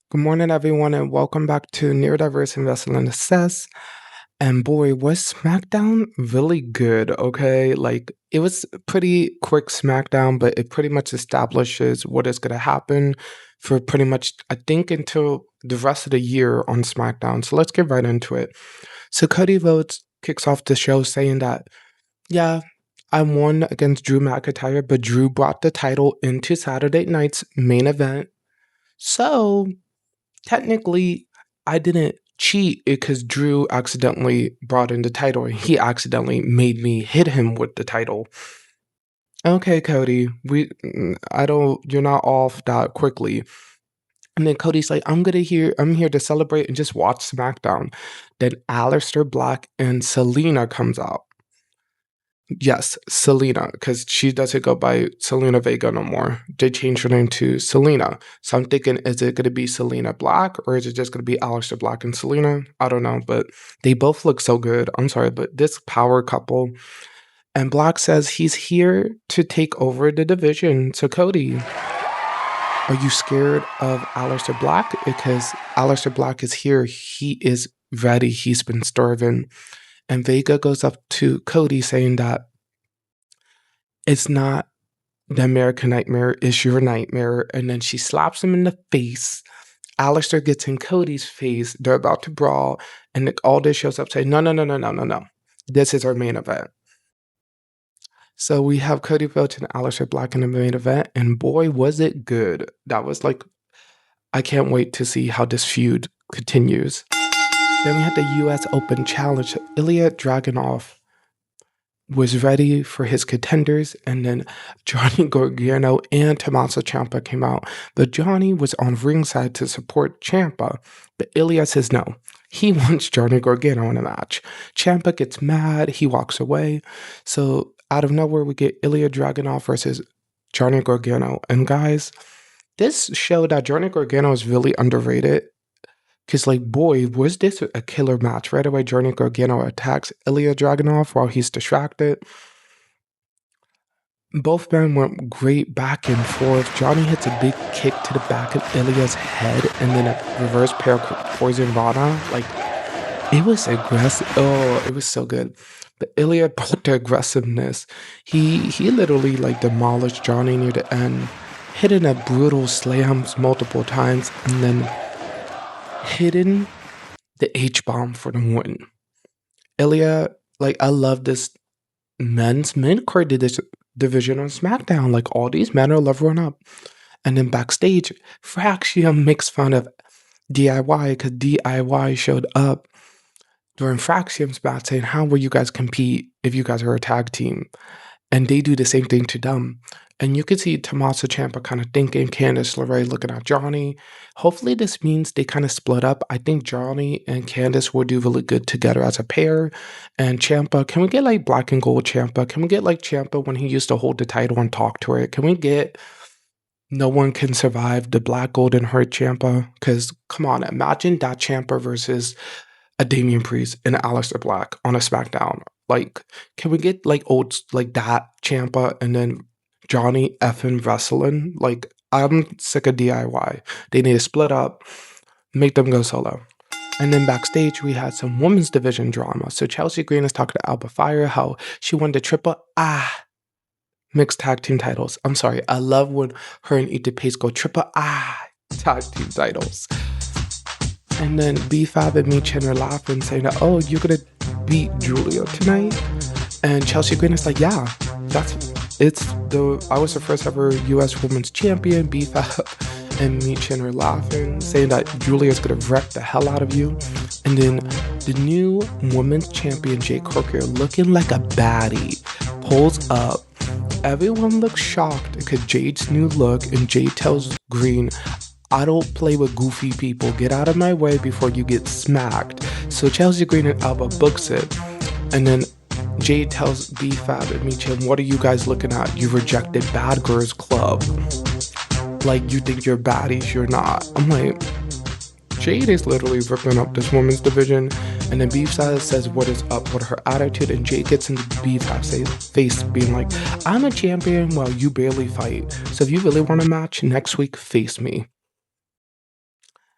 Good morning, everyone, and welcome back to Neurodiverse and Wrestling Assess. And boy, was SmackDown really good, okay? Like, it was a pretty quick SmackDown, but it pretty much establishes what is going to happen for pretty much, I think, until the rest of the year on SmackDown. So let's get right into it. So Cody Rhodes kicks off the show saying that, yeah, I won against Drew McIntyre, but Drew brought the title into Saturday night's main event. So technically, I didn't cheat because Drew accidentally brought in the title and he accidentally made me hit him with the title. Okay, Cody, you're not off that quickly. And then Cody's like, I'm here to celebrate and just watch SmackDown. Then Aleister Black and Zelina comes out. Yes, Zelina, because she doesn't go by Zelina Vega no more. They changed her name to Zelina. So I'm thinking, is it going to be Zelina Black or is it just going to be Aleister Black and Zelina? I don't know, but they both look so good. I'm sorry, but this power couple. And Black says he's here to take over the division. So Cody, are you scared of Aleister Black? Because Aleister Black is here. He is ready. He's been starving. And Vega goes up to Cody saying that it's not the American Nightmare, it's your nightmare. And then she slaps him in the face. Aleister gets in Cody's face. They're about to brawl. And Aldis shows up saying, no. This is our main event. So we have Cody Rhodes and Aleister Black in the main event. And boy, was it good. That was like, I can't wait to see how this feud continues. Then we had the US Open Challenge. Ilja Dragunov was ready for his contenders, and then Johnny Gargano and Tommaso Ciampa came out. But Johnny was on ringside to support Ciampa, but Ilja says no. He wants Johnny Gargano in a match. Ciampa gets mad. He walks away. So out of nowhere, we get Ilja Dragunov versus Johnny Gargano. And guys, this showed that Johnny Gargano is really underrated. Because, like, boy, was this a killer match. Right away, Johnny Gargano attacks Ilja Dragunov while he's distracted. Both men went great back and forth. Johnny hits a big kick to the back of Ilja's head and then a reverse poison Rana. Like, it was aggressive. Oh, it was so good. But Ilja brought the aggressiveness. He literally, like, demolished Johnny near the end, hitting a brutal slams multiple times, and then hitting the H-bomb for the win. Ilja, like, I love this men's mid-card division on SmackDown. Like, all these men are love run up. And then backstage, Fraxium makes fun of DIY because DIY showed up during Fraxium's match saying, how will you guys compete if you guys are a tag team? And they do the same thing to them. And you can see Tommaso Ciampa kind of thinking, Candice LeRae looking at Johnny. Hopefully this means they kind of split up. I think Johnny and Candice will do really good together as a pair. And Ciampa, can we get like black and gold Ciampa? Can we get like Ciampa when he used to hold the title and talk to it? Can we get no one can survive the black, gold, and hurt Ciampa? Because come on, imagine that Ciampa versus a Damian Priest and Aleister Black on a SmackDown. Like, can we get like old, like that Ciampa and then Johnny effing wrestling? Like, I'm sick of DIY. They need to split up, make them go solo. And then backstage, we had some women's division drama. So Chelsea Green is talking to Alba Fire how she won the triple mixed tag team titles. I'm sorry. I love when her and Ethan Pace go triple tag team titles. And then B-Fab and me Chin are laughing, saying that, oh, you're going to beat Julia tonight? And Chelsea Green is like, yeah, I was the first ever U.S. Women's Champion. B-Fab and me Chin are laughing, saying that Julia's going to wreck the hell out of you. And then the new Women's Champion, Jade Cargill, looking like a baddie, pulls up. Everyone looks shocked because Jade's new look, and Jade tells Green, I don't play with goofy people. Get out of my way before you get smacked. So Chelsea Green and Alba books it. And then Jade tells B-Fab and Michin, what are you guys looking at? You rejected Bad Girls Club. Like, you think you're baddies, you're not. I'm like, Jade is literally ripping up this women's division. And then Beef says what is up with her attitude, and Jade gets into Beef face being like, I'm a champion while you barely fight. So if you really want a match next week, face me.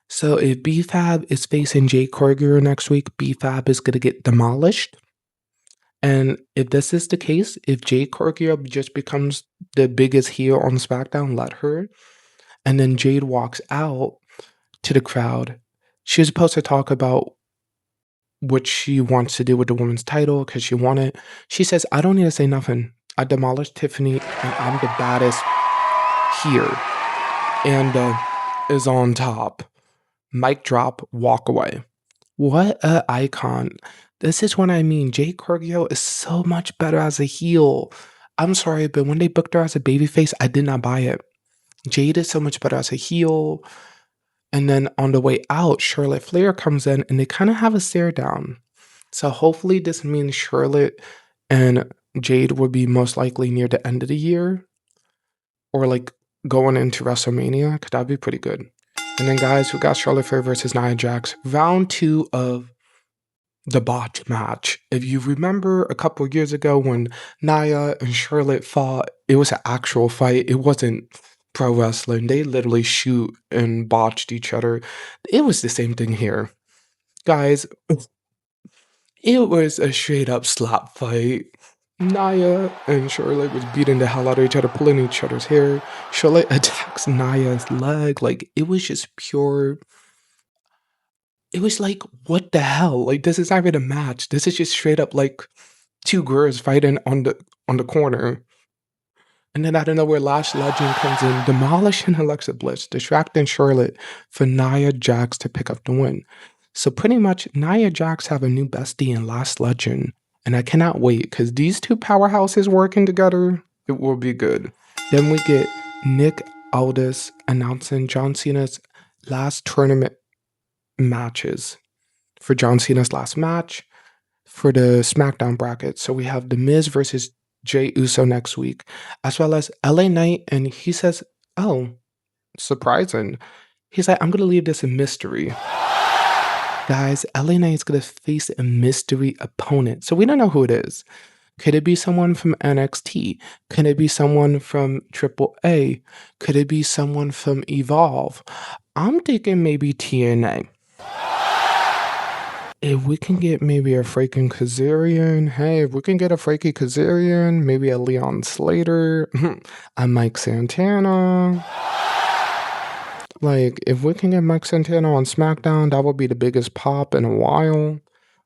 So if BFAB is facing Jade Cargill next week, BFAB is going to get demolished. And if this is the case, if Jade Cargill just becomes the biggest heel on SmackDown, let her. And then Jade walks out to the crowd. She's supposed to talk about what she wants to do with the women's title because she won it. She says, I don't need to say nothing. I demolished Tiffany and I'm the baddest here. And is on top. Mic drop, walk away. What a icon. This is what I mean. Jade Cargill is so much better as a heel. I'm sorry, but when they booked her as a babyface, I did not buy it. Jade is so much better as a heel. And then on the way out, Charlotte Flair comes in and they kind of have a stare down. So hopefully this means Charlotte and Jade will be most likely near the end of the year. Or like going into WrestleMania, because that'd be pretty good. And then guys, we got Charlotte Flair versus Nia Jax. Round 2 of the botch match. If you remember a couple of years ago when Nia and Charlotte fought, it was an actual fight. It wasn't pro wrestling. They literally shoot and botched each other. It was the same thing here. Guys, it was a straight up slap fight. Nia and Charlotte was beating the hell out of each other, pulling each other's hair. Charlotte attacks Nia's leg. Like, it was just pure. It was like, what the hell? Like, this is not even a match. This is just straight up like two girls fighting on the corner. And then out of nowhere, Lash Legend comes in, demolishing Alexa Bliss, distracting Charlotte for Nia Jax to pick up the win. So pretty much, Nia Jax have a new bestie in Lash Legend. And I cannot wait, because these two powerhouses working together, it will be good. Then we get Nick Aldis announcing John Cena's last tournament matches. For John Cena's last match for the SmackDown bracket. So we have The Miz versus Jey Uso next week, as well as LA Knight. And he says, oh, surprising. He's like, I'm going to leave this a mystery. Guys, LA Knight's going to face a mystery opponent. So we don't know who it is. Could it be someone from NXT? Could it be someone from AAA? Could it be someone from Evolve? I'm thinking maybe TNA. If we can get maybe a freaking Kazarian, hey, if we can get a freaky Kazarian, maybe a Leon Slater, a Mike Santana. Like, if we can get Mike Santana on SmackDown, that would be the biggest pop in a while.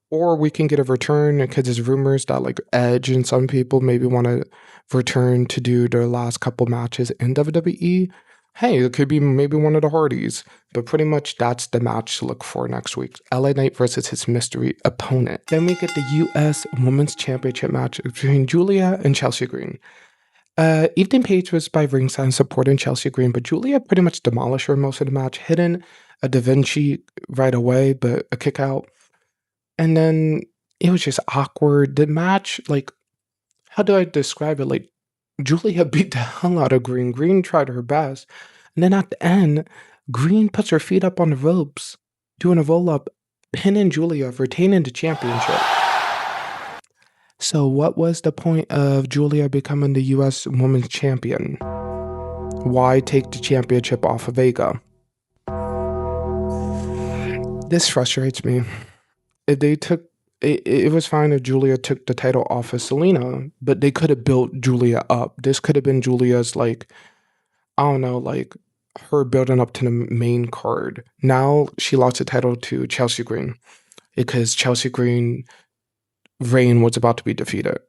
Or we can get a return, because there's rumors that like Edge and some people maybe want to return to do their last couple matches in WWE. Hey, it could be maybe one of the Hardys. But pretty much that's the match to look for next week. LA Knight versus his mystery opponent. Then we get the US Women's Championship match between Julia and Chelsea Green. Ethan Page was by ringside supporting Chelsea Green, but Julia pretty much demolished her most of the match, hitting a Da Vinci right away, but a kick out. And then it was just awkward. The match, like, how do I describe it? Like, Julia beat the hell out of Green. Green tried her best. And then at the end, Green puts her feet up on the ropes, doing a roll-up, pinning Julia, retaining the championship. So what was the point of Julia becoming the US Women's Champion? Why take the championship off of Vega? This frustrates me. If they took it was fine if Julia took the title off of Zelina, but they could have built Julia up. This could have been Julia's, like, I don't know, like, her building up to the main card. Now she lost the title to Chelsea Green because Chelsea Green reign was about to be defeated.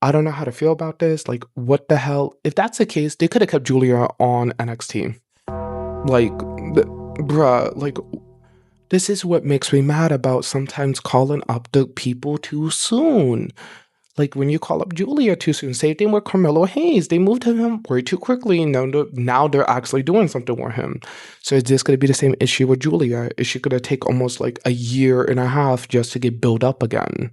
I don't know how to feel about this. Like, what the hell? If that's the case, they could have kept Julia on NXT. Like, bruh, like, this is what makes me mad about sometimes calling up the people too soon. Like, when you call up Julia too soon, same thing with Carmelo Hayes. They moved him way too quickly, and now they're actually doing something with him. So is this going to be the same issue with Julia? Is she going to take almost like a year and a half just to get built up again?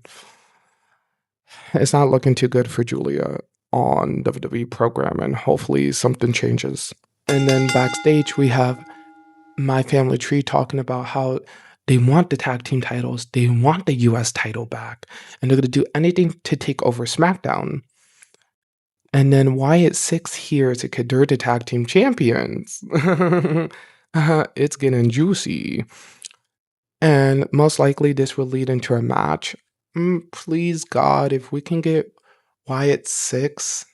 It's not looking too good for Julia on WWE programming. Hopefully something changes. And then backstage, we have My Family Tree talking about how They want the tag team titles. They want the US title back. And they're going to do anything to take over SmackDown. And then Wyatt 6 here to Kadir the tag team champions. It's getting juicy. And most likely this will lead into a match. Please, God, if we can get Wyatt 6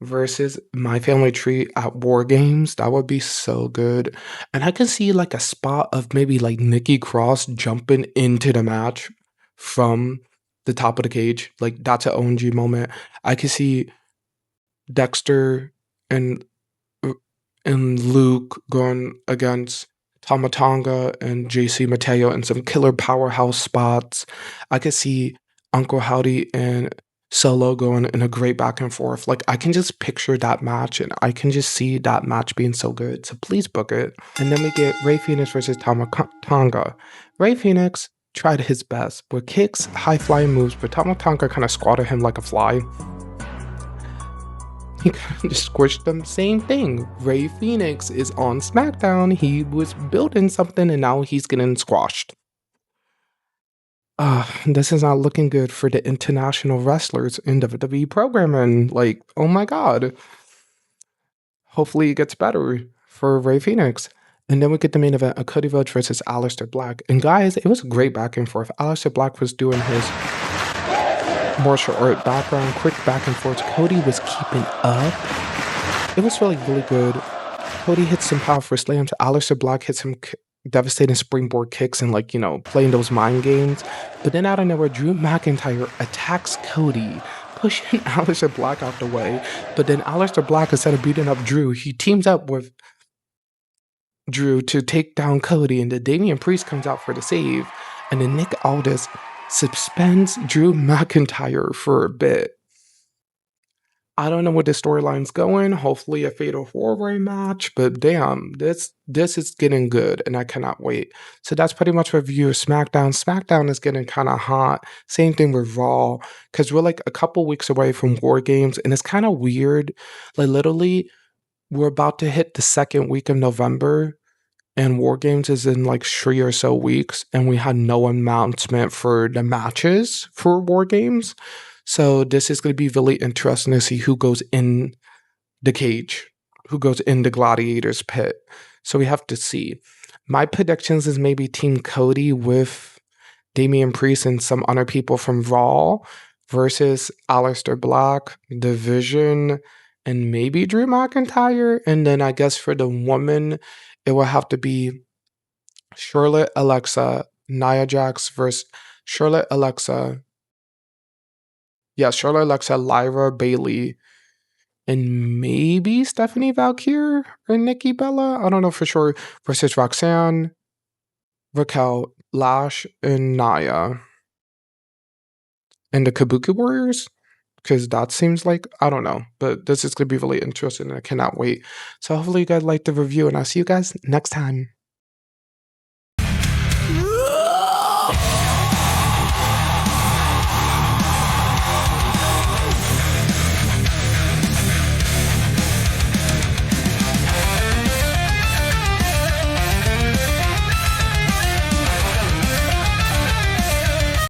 versus My Family Tree at War Games, that would be so good. And I can see like a spot of maybe like Nikki Cross jumping into the match from the top of the cage. Like that's an ONG moment. I can see Dexter and Luke going against Tama Tonga and JC Mateo in some killer powerhouse spots. I could see Uncle Howdy and Solo going in a great back and forth. Like I can just picture that match and I can just see that match being so good. So please book it. And then we get Rey Fénix versus Tama Tonga. Rey Fénix tried his best with kicks, high flying moves, but Tama Tonga kind of squatted him like a fly. He kind of just squished them. Same thing. Rey Fénix is on SmackDown. He was building something and now he's getting squashed. This is not looking good for the international wrestlers in WWE programming. Like, oh my God. Hopefully it gets better for Rey Fénix. And then we get the main event of Cody Rhodes versus Aleister Black. And guys, it was a great back and forth. Aleister Black was doing his martial art background, quick back and forth. Cody was keeping up. It was really good. Cody hits some powerful slams. Aleister Black hits some devastating springboard kicks and like, playing those mind games. But then out of nowhere, Drew McIntyre attacks Cody, pushing Aleister Black out the way. But then Aleister Black, instead of beating up Drew, he teams up with Drew to take down Cody, and the Damian Priest comes out for the save. And then Nick Aldis suspends Drew McIntyre for a bit. I don't know where the storyline's going. Hopefully a fatal four-way match, but damn, this is getting good and I cannot wait. So that's pretty much a review of SmackDown. SmackDown is getting kind of hot. Same thing with Raw, because we're like a couple weeks away from War Games and it's kind of weird. Like literally, we're about to hit the second week of November and War Games is in like 3 or so weeks, and we had no announcement for the matches for War Games. So this is going to be really interesting to see who goes in the cage, who goes in the gladiator's pit. So we have to see. My predictions is maybe Team Cody with Damian Priest and some other people from Raw versus Aleister Black, The Vision, and maybe Drew McIntyre. And then I guess for the woman, it will have to be Charlotte, Alexa, Nia Jax versus Charlotte, Alexa, Lyra, Bailey, and maybe Stephanie Valkyrie or Nikki Bella. I don't know for sure. Versus Roxanne, Raquel, Lash, and Nia. And the Kabuki Warriors? Because that seems like, I don't know. But this is going to be really interesting and I cannot wait. So hopefully you guys liked the review and I'll see you guys next time.